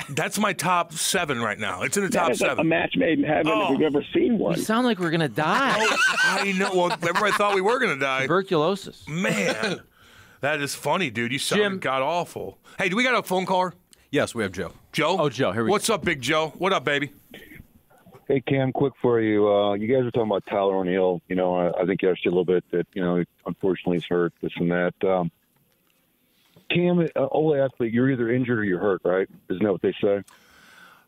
That's my top 7 right now. It's in the top That is like 7. a match made in heaven if we've ever seen one. You sound like we're going to die. I know. Well, everybody thought we were going to die. Tuberculosis. Man, that is funny, dude. You sound Jim. god awful. Hey, do we got a phone caller? Yes, we have Joe. Joe? Oh, Joe, here we go. What's up, Big Joe? What up, baby? Hey, Cam, quick for you. You guys were talking about Tyler O'Neill. You know, I think yesterday a little bit that, you know, unfortunately he's hurt, this and that. Cam, old athlete, you're either injured or you're hurt, right? Isn't that what they say?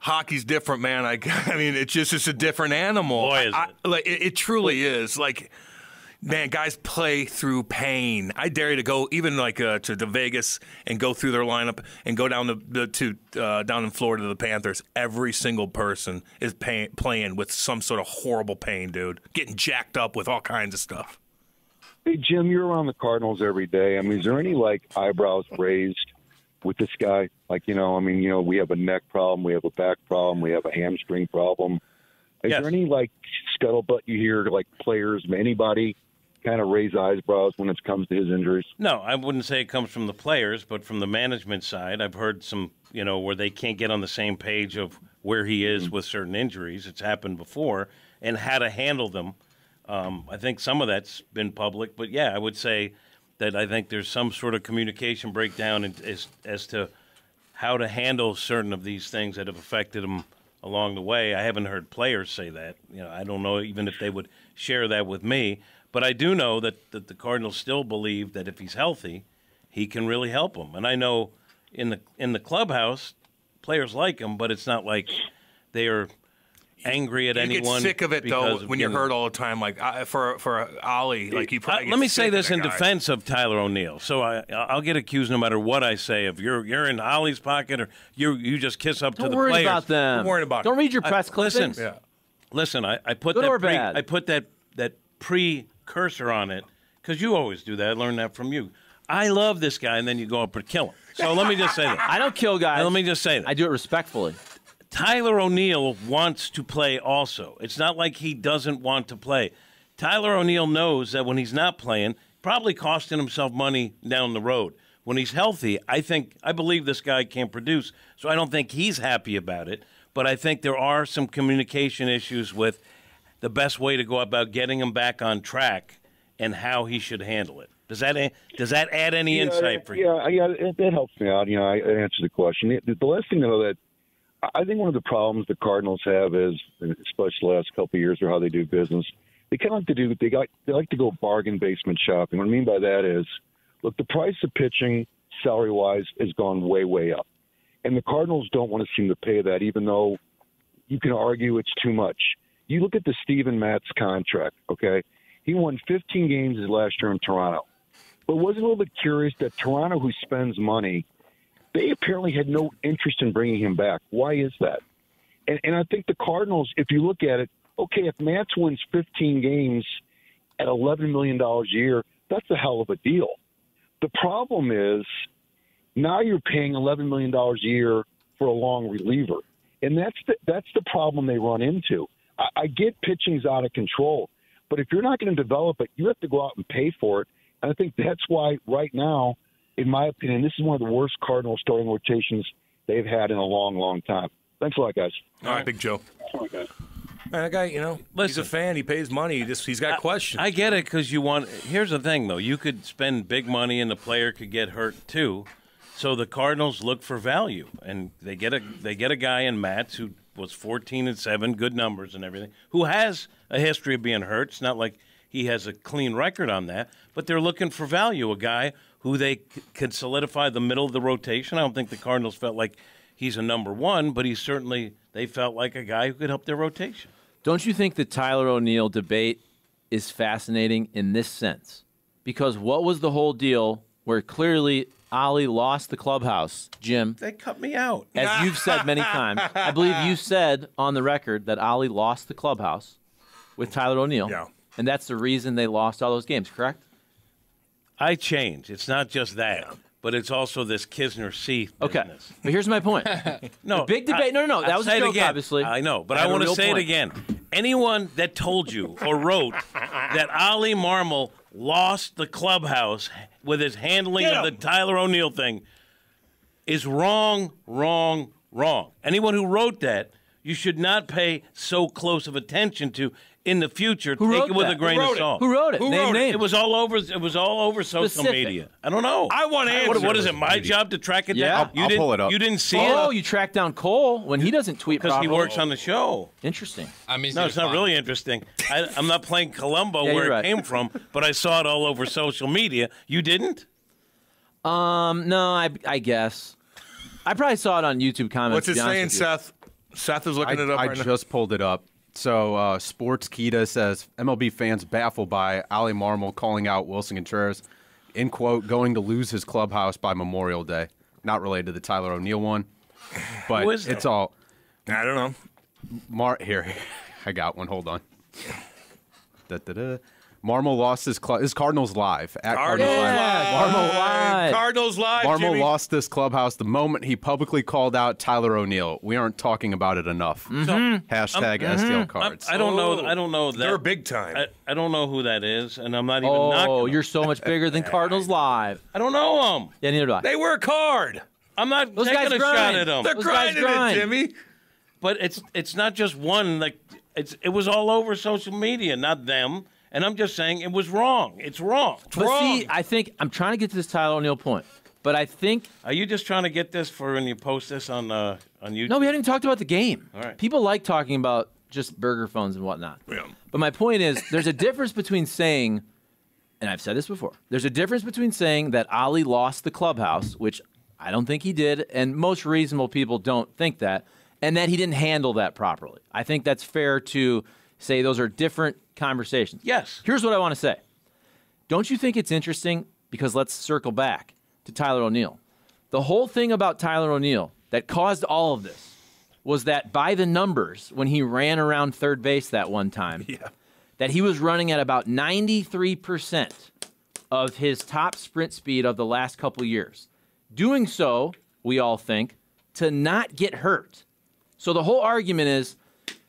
Hockey's different, man. I mean, it's a different animal. Boy, is it. Like, it truly is. Like, man, guys play through pain. I dare you to go even like to the Vegas and go through their lineup and go down down in Florida to the Panthers. Every single person is playing with some sort of horrible pain, dude. Getting jacked up with all kinds of stuff. Hey, Jim, you're around the Cardinals every day. I mean, is there any, like, eyebrows raised with this guy? Like, you know, I mean, you know, we have a neck problem, we have a back problem, we have a hamstring problem. Is there any, like, scuttlebutt you hear, like, players, anybody kind of raise eyebrows when it comes to his injuries? No, I wouldn't say it comes from the players, but from the management side. I've heard some, you know, where they can't get on the same page of where he is with certain injuries. It's happened before, and how to handle them. I think some of that's been public, but yeah, I would say that I think there's some sort of communication breakdown as to how to handle certain of these things that have affected him along the way. I haven't heard players say that. You know, I don't know even if they would share that with me, but I do know that the Cardinals still believe that if he's healthy, he can really help them. And I know in the clubhouse, players like him, but it's not like they are angry at anyone. You get sick of it though when you're hurt all the time. Like for Ollie, like you. Let me say this in defense of Tyler O'Neill. So I'll get accused no matter what I say. If you're in Ollie's pocket or you just kiss up to the players. Don't worry about them. Don't worry about it. Don't read your press clippings. Listen. I put Good that or bad? I put that precursor on it because you always do that. I learned that from you. I love this guy, and then you go up and kill him. So let me just say that. I don't kill guys. Now, let me just say that. I do it respectfully. Tyler O'Neill wants to play also. It's not like he doesn't want to play. Tyler O'Neill knows that when he's not playing, probably costing himself money down the road. When he's healthy, I believe this guy can produce, so I don't think he's happy about it. But I think there are some communication issues with the best way to go about getting him back on track and how he should handle it. Does that add any insight for you? Yeah, that helps me out. You know, I answer the question. The last thing, though, that I think one of the problems the Cardinals have is, especially the last couple of years, or how they do business, they kind of they like to go bargain basement shopping. What I mean by that is, look, the price of pitching, salary-wise, has gone way, way up. And the Cardinals don't want to seem to pay that, even though you can argue it's too much. You look at the Steven Matz contract, okay? He won 15 games his last year in Toronto. But was a little bit curious that Toronto, who spends money, they apparently had no interest in bringing him back. Why is that? And I think the Cardinals, if you look at it, okay, if Matz wins 15 games at $11 million a year, that's a hell of a deal. The problem is now you're paying $11 million a year for a long reliever. And that's the problem they run into. I get pitching's out of control, but if you're not going to develop it, you have to go out and pay for it. And I think that's why right now, in my opinion, this is one of the worst Cardinal starting rotations they've had in a long, long time. Thanks a lot, guys. All right, Big Joe. All right, guys. That guy, you know, he's a fan. He pays money. He's got questions. I get it because you want. Here's the thing, though. You could spend big money and the player could get hurt too. So the Cardinals look for value, and they get a guy in Matz who was 14-7, good numbers and everything, who has a history of being hurt. It's not like he has a clean record on that. But they're looking for value, a guy who they could solidify the middle of the rotation. I don't think the Cardinals felt like he's a number one, but they felt like a guy who could help their rotation. Don't you think the Tyler O'Neill debate is fascinating in this sense? Because what was the whole deal where clearly Ollie lost the clubhouse, Jim? They cut me out. As you've said many times. I believe you said on the record that Ollie lost the clubhouse with Tyler O'Neill. Yeah. And that's the reason they lost all those games, correct? I changed. It's not just that, but it's also this Kisner-C business. Okay. But here's my point. No, the big debate. No. That was a joke, obviously. I know, but I want to say it again. Anyone that told you or wrote that Ollie Marmol lost the clubhouse with his handling of the Tyler O'Neill thing is wrong. Anyone who wrote that, you should not pay so close of attention to in the future. Take it with a grain of salt. Who wrote it? Name. It was all over social media. I don't know. I want answers. What is it? My job to track it Yeah. down? I'll pull it up. You didn't see it? Oh, you tracked down Cole when he doesn't tweet because he properly. works on the show. Interesting. I mean, No, it's not really interesting. I'm not playing Columbo Yeah, where you're it right. came from, but I saw it all over social media. You didn't? No, I guess. I probably saw it on YouTube comments. What's it to be honest saying, with you. Seth? Seth is looking it up I right now. just pulled it up. So Sportskeeda says MLB fans baffled by Ollie Marmol calling out Wilson Contreras, in quote, going to lose his clubhouse by Memorial Day. Not related to the Tyler O'Neill one, but it's all. I don't know. Here, I got one. Hold on. Marmol lost his Cardinals Live at Cardinals Live. Marmol Live. Cardinals Live. Marmol Jimmy. lost this clubhouse the moment he publicly called out Tyler O'Neill. We aren't talking about it enough. Hashtag STL Cards. I don't know that. They're big time. I don't know who that is, and I'm not even Oh, knocking you're so much bigger than Cardinals Live. I don't know them. Yeah, neither do I. They work hard. I'm not Those taking guys a grind. shot at them. They're Those guys grinding grind. it, Jimmy. But it's not just one. Like it was all over social media, not them. And I'm just saying it was wrong. It's wrong. But see, I think I'm trying to get to this Tyler O'Neill point. But I think Are you just trying to get this for when you post this on YouTube? no, we haven't even talked about the game. All right. People like talking about just burger phones and whatnot. Yeah. But my point is, there's a difference between saying, and I've said this before, there's a difference between saying that Ollie lost the clubhouse, which I don't think he did, and most reasonable people don't think that, and that he didn't handle that properly. I think that's fair to say those are different conversations. Yes. Here's what I want to say. Don't you think it's interesting, because let's circle back to Tyler O'Neill. The whole thing about Tyler O'Neill that caused all of this was that by the numbers, when he ran around third base that one time, that he was running at about 93% of his top sprint speed of the last couple years. Doing so, we all think, to not get hurt. So the whole argument is,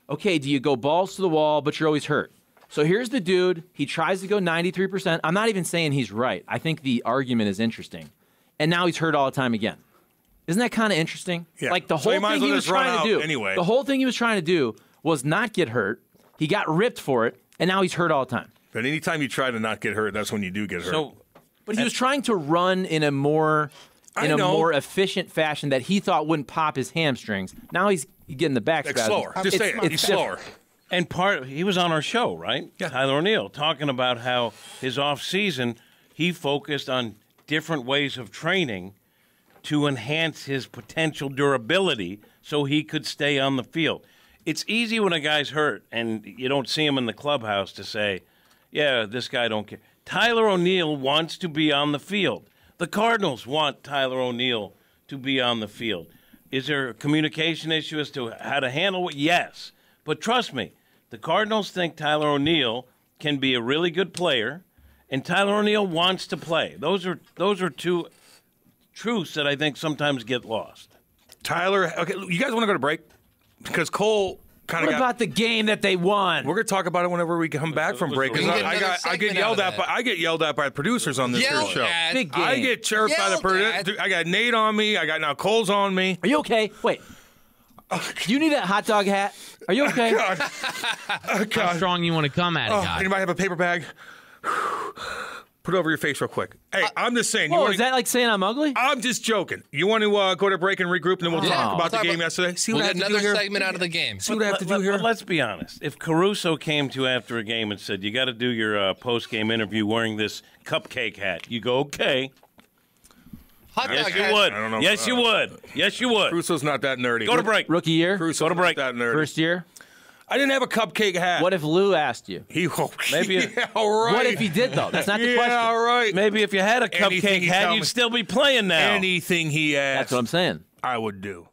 okay, do you go balls to the wall, but you're always hurt? So here's the dude. He tries to go 93%. I'm not even saying he's right. I think the argument is interesting. And now he's hurt all the time again. Isn't that kind of interesting? Yeah. Like the So whole he might thing as well he was just run trying to out do. anyway. The whole thing he was trying to do was not get hurt. He got ripped for it, and now he's hurt all the time. But anytime you try to not get hurt, that's when you do get hurt. But he was trying to run in a more efficient fashion that he thought wouldn't pop his hamstrings. Now he's getting the back It's spasms. slower. Just say it. He's slower. And he was on our show, right? Yeah. Tyler O'Neill, talking about how his off season he focused on different ways of training to enhance his potential durability so he could stay on the field. It's easy when a guy's hurt and you don't see him in the clubhouse to say, yeah, this guy don't care. Tyler O'Neill wants to be on the field. The Cardinals want Tyler O'Neill to be on the field. Is there a communication issue as to how to handle it? Yes. But trust me, the Cardinals think Tyler O'Neill can be a really good player, and Tyler O'Neill wants to play. Those are two truths that I think sometimes get lost. Tyler, okay, you guys want to go to break? Because Cole kind of What about the game that they won? We're going to talk about it whenever we come back from break. Because I get yelled at. I get yelled at by the producers on this here show. Big game. I get chirped by the producers. I got Nate on me. I got now Cole's on me. Are you okay? Wait. Do you need that hot dog hat? Are you okay? God. How strong you want to come at it, guy? Anybody have a paper bag? Put it over your face real quick. Hey, I'm just saying. Is that like saying I'm ugly? I'm just joking. You want to go to break and regroup, and then we'll talk about the game yesterday? See what we'll I have get to do another here? segment out of the game. See what I have to do here? Let's be honest. If Caruso came to you after a game and said, you got to do your post-game interview wearing this cupcake hat, you go, okay. Yes, you would. I don't know. Yes, you would. Yes, you would. Caruso's not that nerdy. Go to break. Rookie year? Caruso's Go to break. Not that nerdy. First year? I didn't have a cupcake hat. What if Lou asked you? Maybe. Yeah, all right. What if he did, though? That's not the question. Yeah, all right. Maybe if you had a Anything cupcake he hat, tell you'd me. still be playing now. Anything he asked, That's what I'm saying. I would do.